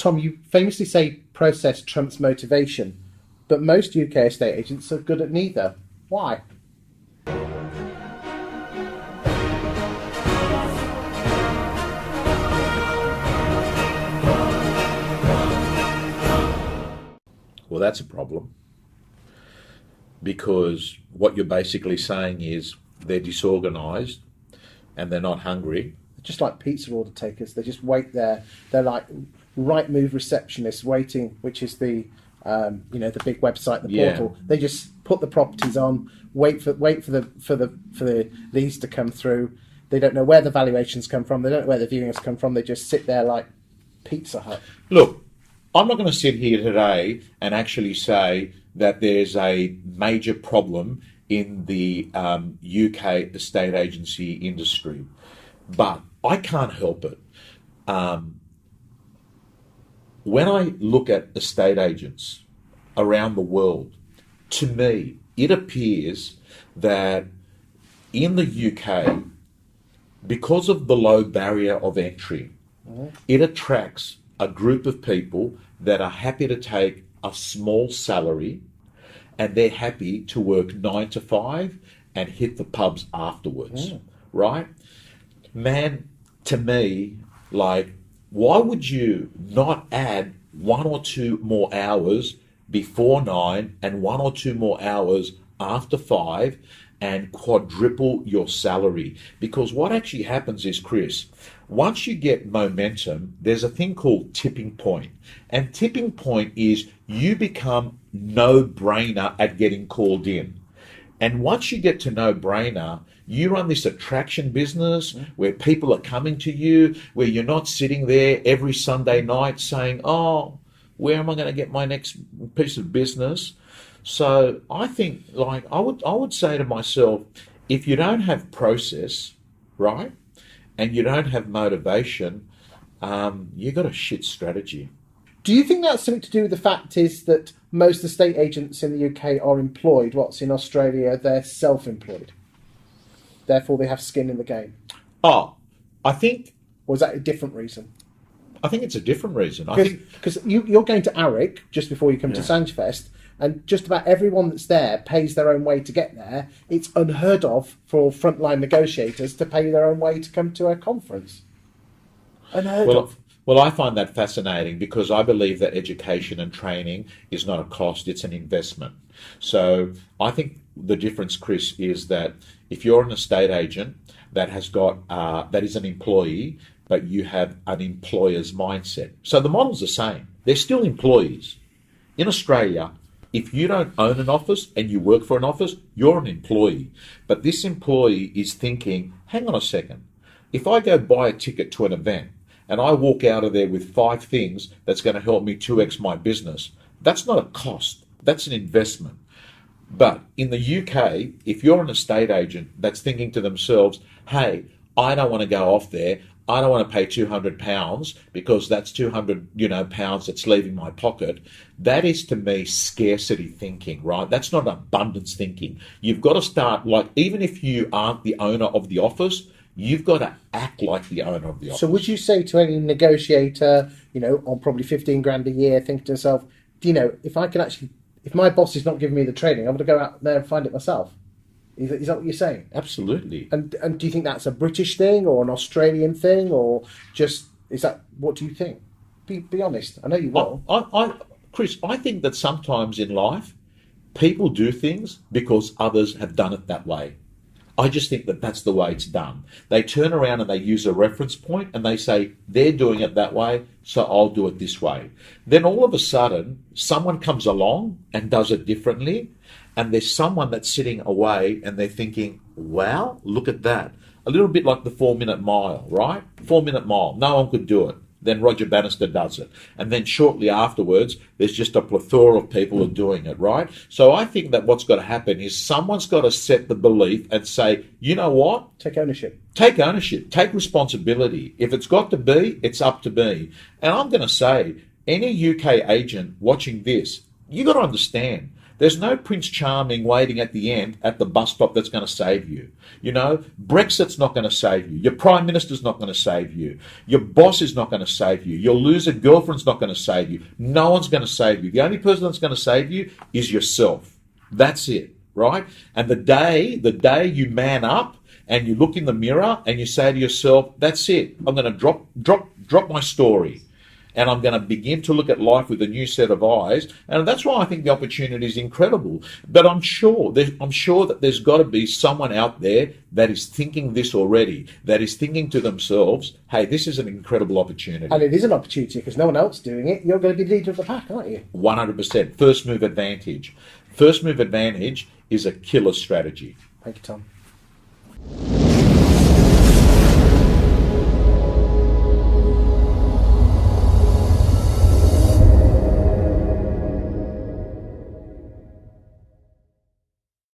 Tom, you famously say process trumps motivation, but most UK estate agents are good at neither. Why? Well, that's a problem, because what you're basically saying is they're disorganised and they're not hungry. Just like pizza order takers, they just wait there. They're like right move receptionists waiting, which is the the big website, the portal. They just put the properties on, wait for the leads to come through. They don't know where the valuations come from. They don't know where the viewings come from. They just sit there like Pizza Hut. Look, I'm not going to sit here today and actually say that there's a major problem in the UK estate agency industry, but I can't help it. When I look at estate agents around the world, to me, it appears that in the UK, because of the low barrier of entry, it attracts a group of people that are happy to take a small salary, and they're happy to work 9 to 5 and hit the pubs afterwards, right? Man, to me, like, why would you not add 1 or 2 more hours before 9 and 1 or 2 more hours after 5 and quadruple your salary? Because what actually happens is, Chris, once you get momentum, there's a thing called tipping point. And tipping point is you become no-brainer at getting called in. And once you get to no-brainer, you run this attraction business where people are coming to you, where you're not sitting there every Sunday night saying, oh, where am I going to get my next piece of business? So I think, like, I would say to myself, if you don't have process, right, and you don't have motivation, you've got a shit strategy. Do you think that's something to do with the fact is that most estate agents in the UK are employed, whilst in Australia they're self-employed? Therefore they have skin in the game? Oh, I think... Or is that a different reason? I think it's a different reason. Because you're going to Arwick just before you come to Sanchfest, and just about everyone that's there pays their own way to get there. It's unheard of for frontline negotiators to pay their own way to come to a conference. Unheard of. Well, I find that fascinating because I believe that education and training is not a cost, it's an investment. So I think the difference, Chris, is that if you're an estate agent that has got, that is an employee, but you have an employer's mindset. So the model's the same. They're still employees. In Australia, if you don't own an office and you work for an office, you're an employee. But this employee is thinking, hang on a second, if I go buy a ticket to an event and I walk out of there with 5 things that's going to help me 2x my business, that's not a cost, that's an investment. But in the UK, if you're an estate agent that's thinking to themselves, hey, I don't want to go off there, I don't want to pay £200 because that's £200, pounds that's leaving my pocket. That is, to me, scarcity thinking, right? That's not abundance thinking. You've got to start, like, even if you aren't the owner of the office, you've got to act like the owner of the office. So would you say to any negotiator, on probably 15 grand a year, think to yourself, if my boss is not giving me the training, I'm going to go out there and find it myself? Is that what you're saying? Absolutely. And do you think that's a British thing or an Australian thing, or just, what do you think? Be honest. I know you will. Chris, I think that sometimes in life, people do things because others have done it that way. I just think that that's the way it's done. They turn around and they use a reference point and they say, they're doing it that way, so I'll do it this way. Then all of a sudden, someone comes along and does it differently, and there's someone that's sitting away and they're thinking, wow, look at that. A little bit like the 4-minute mile, right? 4-minute mile, no one could do it. Then Roger Bannister does it. And then shortly afterwards, there's just a plethora of people who are doing it, right? So I think that what's got to happen is someone's got to set the belief and say, you know what? Take ownership. Take ownership. Take responsibility. If it's got to be, it's up to me. And I'm going to say, any UK agent watching this, you got to understand, There's no Prince Charming waiting at the end at the bus stop that's going to save you. You know, Brexit's not going to save you. Your Prime Minister's not going to save you. Your boss is not going to save you. Your loser girlfriend's not going to save you. No one's going to save you. The only person that's going to save you is yourself. That's it, right? And the day you man up and you look in the mirror and you say to yourself, that's it. I'm going to drop my story. And I'm going to begin to look at life with a new set of eyes. And that's why I think the opportunity is incredible. But I'm sure that there's got to be someone out there that is thinking this already, that is thinking to themselves, hey, this is an incredible opportunity. And it is an opportunity because no one else is doing it. You're going to be leader of the pack, aren't you? 100%. First move advantage. First move advantage is a killer strategy. Thank you, Tom.